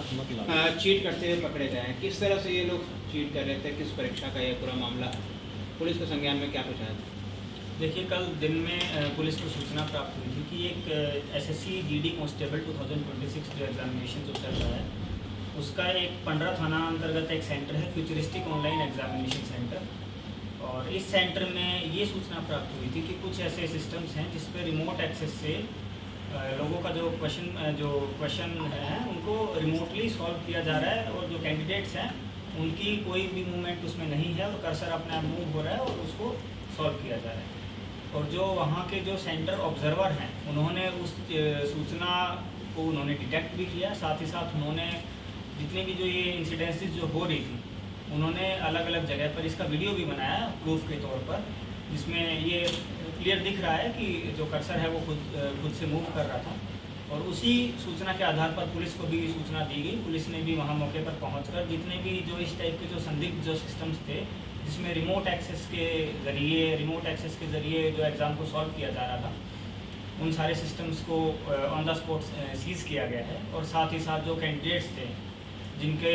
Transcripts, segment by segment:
Cheat करते हुए पकड़े गए हैं। किस तरह से ये लोग चीट कर रहे थे, किस परीक्षा का ये पूरा मामला पुलिस के संज्ञान में क्या कुछ आया था? देखिए, कल दिन में पुलिस को सूचना प्राप्त हुई थी कि एक एसएससी जीडी कांस्टेबल 2026 जो एग्जामिनेशन जो चल रहा है उसका एक पंडरा थाना अंतर्गत एक सेंटर है, फ्यूचरिस्टिक ऑनलाइन एग्जामिनेशन सेंटर। और इस सेंटर में ये सूचना प्राप्त हुई थी कि कुछ ऐसे सिस्टम्स हैं जिस पर रिमोट एक्सेस से लोगों का जो क्वेश्चन है उनको रिमोटली सॉल्व किया जा रहा है, और जो कैंडिडेट्स हैं उनकी कोई भी मूवमेंट उसमें नहीं है और कर्सर अपने आप मूव हो रहा है और उसको सॉल्व किया जा रहा है। और जो वहाँ के जो सेंटर ऑब्जर्वर हैं उन्होंने उस सूचना को उन्होंने डिटेक्ट भी किया, साथ ही साथ उन्होंने जितनी भी जो ये इंसिडेंसेस जो हो रही थी उन्होंने अलग अलग जगह पर इसका वीडियो भी बनाया प्रूफ के तौर पर, जिसमें ये क्लियर दिख रहा है कि जो कर्सर है वो खुद से मूव कर रहा था। और उसी सूचना के आधार पर पुलिस को भी सूचना दी गई। पुलिस ने भी वहाँ मौके पर पहुँचकर जितने भी जो इस टाइप के जो संदिग्ध जो सिस्टम्स थे जिसमें रिमोट एक्सेस के ज़रिए जो एग्ज़ाम को सॉल्व किया जा रहा था, उन सारे सिस्टम्स को ऑन द स्पॉट सीज़ किया गया है। और साथ ही साथ जो कैंडिडेट्स थे जिनके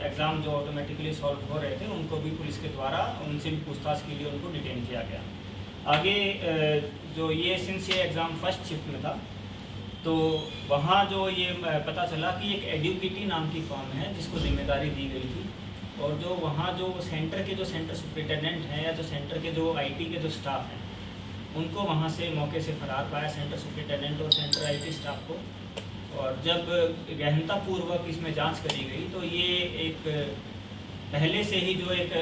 एग्ज़ाम जो ऑटोमेटिकली सॉल्व हो रहे थे उनको भी पुलिस के द्वारा उनसे भी पूछताछ के लिए उनको डिटेन किया गया। आगे जो ये सिंस ये एग्ज़ाम फर्स्ट शिफ्ट में था तो वहाँ जो ये पता चला कि एक एडुकेटी नाम की फर्म है जिसको जिम्मेदारी दी गई थी, और जो वहाँ जो सेंटर के जो सेंटर सुपरिटेंडेंट हैं या जो सेंटर के जो आईटी के जो स्टाफ हैं उनको वहाँ से मौके से फरार पाया, सेंटर सुपरिटेंडेंट और सेंटर आईटी स्टाफ को। और जब गहनतापूर्वक इसमें जांच करी गई तो ये एक पहले से ही जो एक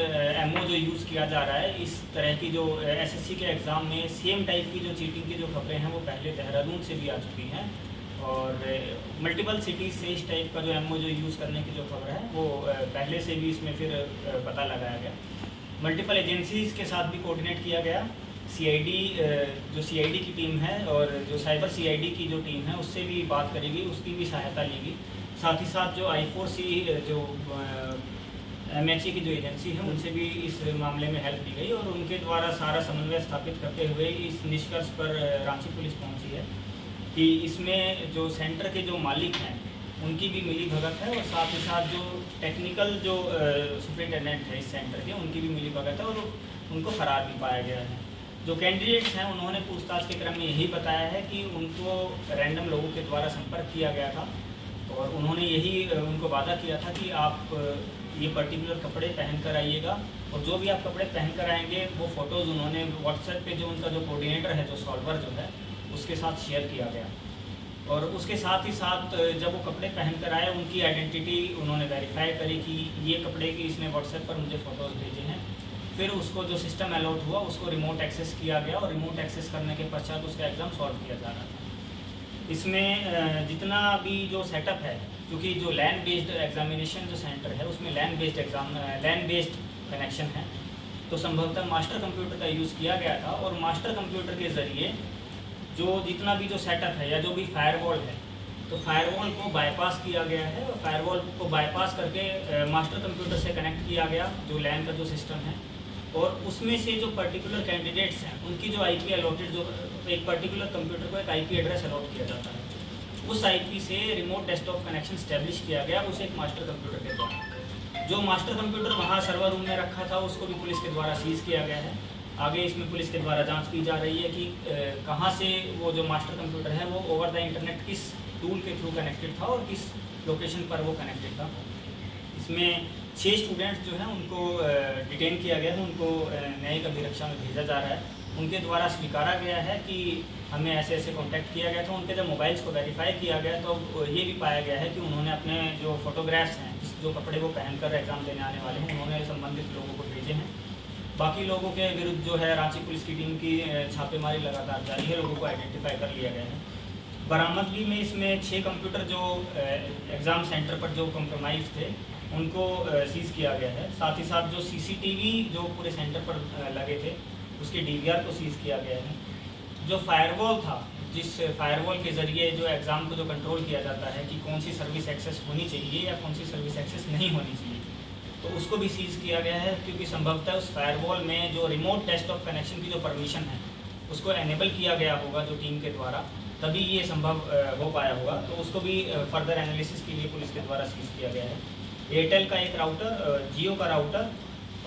एमओ जो यूज़ किया जा रहा है इस तरह की जो एसएससी के एग्ज़ाम में सेम टाइप की जो चीटिंग की जो खबरें हैं वो पहले देहरादून से भी आ चुकी हैं, और मल्टीपल सिटीज़ से इस टाइप का जो एमओ जो यूज़ करने की जो खबर है वो पहले से भी इसमें फिर पता लगाया गया। मल्टीपल एजेंसीज़ के साथ भी कोऑर्डिनेट किया गया। सीआईडी जो सीआईडी की टीम है और जो साइबर सीआईडी की जो टीम है उससे भी बात करी गई, उसकी भी सहायता ली गई। साथ ही साथ जो I4C जो MHA की जो एजेंसी है उनसे भी इस मामले में हेल्प दी गई, और उनके द्वारा सारा समन्वय स्थापित करते हुए इस निष्कर्ष पर रांची पुलिस पहुंची है कि इसमें जो सेंटर के जो मालिक हैं उनकी भी मिली भगत है, और साथ ही साथ जो टेक्निकल जो सुपरिटेंडेंट है इस सेंटर के उनकी भी मिली भगत है, और उनको फरार भी पाया गया है। जो कैंडिडेट्स हैं उन्होंने पूछताछ के क्रम में यही बताया है कि उनको रैंडम लोगों के द्वारा संपर्क किया गया था, और उन्होंने यही उनको वादा किया था कि आप ये पर्टिकुलर कपड़े पहन कर आइएगा, और जो भी आप कपड़े पहन कर आएंगे वो फ़ोटोज़ उन्होंने व्हाट्सएप पे जो उनका जो कोऑर्डिनेटर है जो सॉल्वर जो है उसके साथ शेयर किया गया। और उसके साथ ही साथ जब वो कपड़े पहन कर आए उनकी आइडेंटिटी उन्होंने वेरीफाई करी कि ये कपड़े की इसने व्हाट्सएप पर मुझे फ़ोटोज़ भेजे हैं। फिर उसको जो सिस्टम अलॉट हुआ उसको रिमोट एक्सेस किया गया, और रिमोट एक्सेस करने के पश्चात उसका एग्ज़ाम सॉल्व किया जा रहा था। इसमें जितना भी जो सेटअप है, क्योंकि जो लैन बेस्ड एग्जामिनेशन जो सेंटर है उसमें लैन बेस्ड कनेक्शन है, तो संभवतः मास्टर कंप्यूटर का यूज़ किया गया था, और मास्टर कंप्यूटर के ज़रिए जो जितना भी जो सेटअप है या जो भी फायरवॉल है तो फायरवॉल को बाईपास किया गया है, और फायरवॉल को बाईपास करके मास्टर कंप्यूटर से कनेक्ट किया गया जो लैन का जो सिस्टम है, और उसमें से जो पर्टिकुलर कैंडिडेट्स हैं उनकी जो आईपी अलॉटेड जो एक पर्टिकुलर कंप्यूटर को एक आईपी एड्रेस अलॉट किया जाता है, उस आईपी से रिमोट डेस्कटॉप कनेक्शन स्टैब्लिश किया गया उसे एक मास्टर कंप्यूटर के द्वारा। जो मास्टर कंप्यूटर वहाँ सर्वर रूम में रखा था उसको भी पुलिस के द्वारा सीज़ किया गया है। आगे इसमें पुलिस के द्वारा जांच की जा रही है कि कहाँ से वो जो मास्टर कंप्यूटर है वो ओवर द इंटरनेट किस टूल के थ्रू कनेक्टेड था और किस लोकेशन पर वो कनेक्टेड था। इसमें 6 स्टूडेंट्स जो हैं उनको डिटेन किया गया है, उनको न्यायिक अभिरक्षा में भेजा जा रहा है। उनके द्वारा स्वीकारा गया है कि हमें ऐसे ऐसे कांटेक्ट किया गया था। उनके जब मोबाइल्स को वेरीफाई किया गया तो ये भी पाया गया है कि उन्होंने अपने जो फोटोग्राफ्स हैं जो कपड़े वो पहनकर एग्ज़ाम देने आने वाले हैं उन्होंने संबंधित लोगों को भेजे हैं। बाकी लोगों के विरुद्ध जो है रांची पुलिस की टीम की छापेमारी लगातार जारी है, लोगों को आइडेंटिफाई कर लिया गया है। बरामदगी में इसमें 6 कंप्यूटर जो एग्ज़ाम सेंटर पर जो कॉम्प्रोमाइज़ थे उनको सीज़ किया गया है। साथ ही साथ जो सीसीटीवी जो पूरे सेंटर पर लगे थे उसके डीवीआर को सीज़ किया गया है। जो फायरवॉल था, जिस फायरवॉल के ज़रिए जो एग्ज़ाम को जो कंट्रोल किया जाता है कि कौन सी सर्विस एक्सेस होनी चाहिए या कौन सी सर्विस एक्सेस नहीं होनी चाहिए, तो उसको भी सीज़ किया गया है, क्योंकि संभवतः उस फायरवॉल में जो रिमोट डेस्कटॉप कनेक्शन की जो परमिशन है उसको एनेबल किया गया होगा जो टीम के द्वारा, तभी ये संभव हो पाया होगा। तो उसको भी फर्दर एनालिसिस के लिए पुलिस के द्वारा सीज किया गया है। एयरटेल का एक राउटर, जियो का राउटर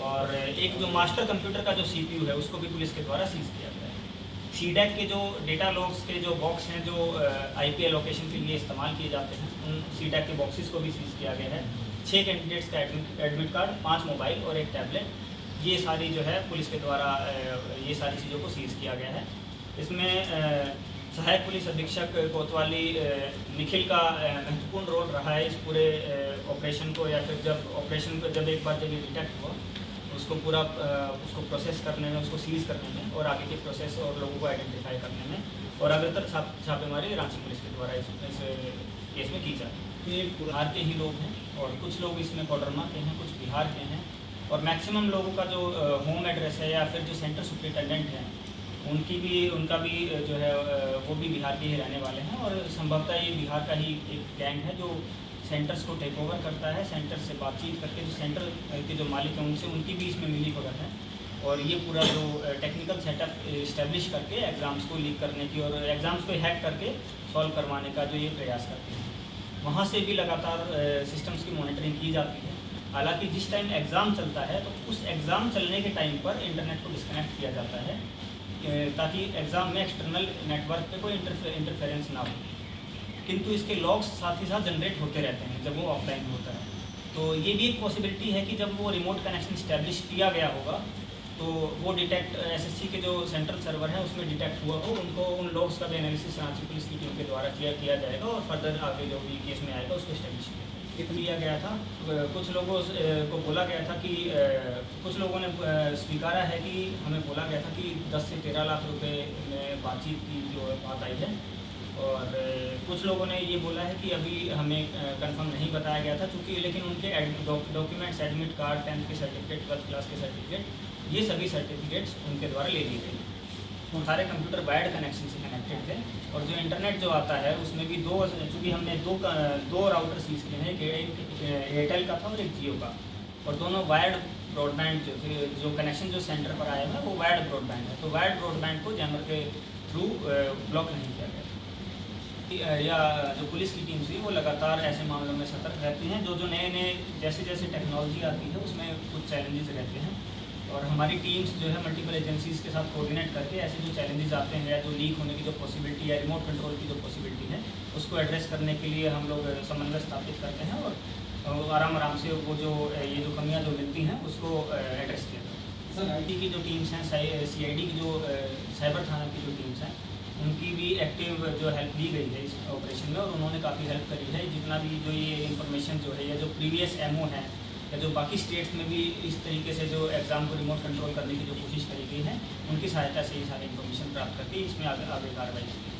और एक जो मास्टर कंप्यूटर का जो CPU है उसको भी पुलिस के द्वारा सीज किया गया है। सीडैक के जो डेटा लॉग्स के जो बॉक्स हैं जो IP एलोकेशन के लिए इस्तेमाल किए जाते हैं, उन सीडैक के बॉक्सेस को भी सीज किया गया है। 6 कैंडिडेट्स का एडमिट कार्ड, 5 मोबाइल और 1 टैबलेट, ये सारी जो है पुलिस के द्वारा ये सारी चीज़ों को सीज किया गया है। इसमें सहायक पुलिस अधीक्षक कोतवाली निखिल का महत्वपूर्ण रोल रहा है इस पूरे ऑपरेशन को, या फिर जब ऑपरेशन को जब एक बार जब ये डिटेक्ट हुआ उसको पूरा उसको प्रोसेस करने में, उसको सीज करने में और आगे के प्रोसेस और लोगों को आइडेंटिफाई करने में, और अग्रतर छापेमारी रांची पुलिस के द्वारा इस केस में की जाती है। ये बिहार के ही लोग हैं और कुछ लोग इसमें कोडरमा के हैं, कुछ बिहार के हैं, और मैक्सिमम लोगों का जो होम एड्रेस है या फिर जो सेंटर सुपरिटेंडेंट हैं उनका भी जो है वो भी बिहार के ही रहने वाले हैं। और संभवतः ये बिहार का ही एक गैंग है जो सेंटर्स को टेक ओवर करता है, सेंटर से बातचीत करके जो सेंटर के जो मालिक हैं उनसे उनकी भी इसमें मिली भगत है, और ये पूरा जो टेक्निकल सेटअप इस्टेब्लिश करके एग्ज़ाम्स को लीक करने की और एग्ज़ाम्स को हैक करके सॉल्व करवाने का जो ये प्रयास करते हैं। वहाँ से भी लगातार सिस्टम्स की मॉनिटरिंग की जाती है। हालांकि जिस टाइम एग्ज़ाम चलता है तो उस एग्ज़ाम चलने के टाइम पर इंटरनेट को डिस्कनेक्ट किया जाता है ताकि एग्ज़ाम में एक्सटर्नल नेटवर्क पे कोई इंटरफेरेंस ना हो, किंतु इसके लॉग्स साथ ही साथ जनरेट होते रहते हैं जब वो ऑफलाइन होता है। तो ये भी एक पॉसिबिलिटी है कि जब वो रिमोट कनेक्शन इस्टेब्लिश किया गया होगा तो वो डिटेक्ट SSC के जो सेंट्रल सर्वर है उसमें डिटेक्ट हुआ हो, उनको उन लॉग्स का भी एनालिसिस रांची पुलिस की टीम के द्वारा किया जाएगा और फर्दर आगे जो भी केस में आएगा उसको इस्टेब्लिश किया गया था। कुछ लोगों को बोला गया था कि कुछ लोगों ने स्वीकारा है कि हमें बोला गया था कि 10 से 13 लाख रुपए में बातचीत की जो बात आई है, और कुछ लोगों ने ये बोला है कि अभी हमें कंफर्म नहीं बताया गया था क्योंकि लेकिन उनके डॉक्यूमेंट्स, एडमिट कार्ड, 10th के सर्टिफिकेट, 12th क्लास के सर्टिफिकेट, ये सभी सर्टिफिकेट्स उनके द्वारा ले लिए गए। सारे कंप्यूटर वायर्ड कनेक्शन से कनेक्टेड थे, और जो इंटरनेट जो आता है उसमें भी चूँकि हमने दो राउटर सीज किए हैं, एक एयरटेल का था और एक जियो का, और दोनों वायर्ड ब्रॉडबैंड जो कनेक्शन जो सेंटर पर आया है वो वायर्ड ब्रॉडबैंड है। तो वायर्ड ब्रॉडबैंड को जैमर के थ्रू ब्लॉक नहीं किया गया। या जो पुलिस की टीम थी वो लगातार ऐसे मामलों में सतर्क रहती हैं। जो नए जैसे टेक्नोलॉजी आती है उसमें कुछ चैलेंजेस रहते हैं, और हमारी टीम्स जो है मल्टीपल एजेंसीज़ के साथ कोऑर्डिनेट करके ऐसे जो चैलेंजेस आते हैं या जो लीक होने की जो पॉसिबिलिटी है, रिमोट कंट्रोल की जो पॉसिबिलिटी है, उसको एड्रेस करने के लिए हम लोग समन्वय स्थापित करते हैं और आराम से वो जो ये जो कमियां जो मिलती हैं उसको एड्रेस किया जाता है। सर IT की जो टीम्स हैं, CID की जो साइबर थाना की जो टीम्स हैं, उनकी भी एक्टिव जो हेल्प दी गई है इस ऑपरेशन में, और उन्होंने काफ़ी हेल्प करी है। जितना भी जो ये इन्फॉर्मेशन जो है या जो प्रीवियस MO है या जो बाकी स्टेट्स में भी इस तरीके से जो एग्ज़ाम को रिमोट कंट्रोल करने की जो कोशिश करी गई है, उनकी सहायता से ये सारी इन्फॉर्मेशन प्राप्त करके इसमें आगे कार्रवाई की।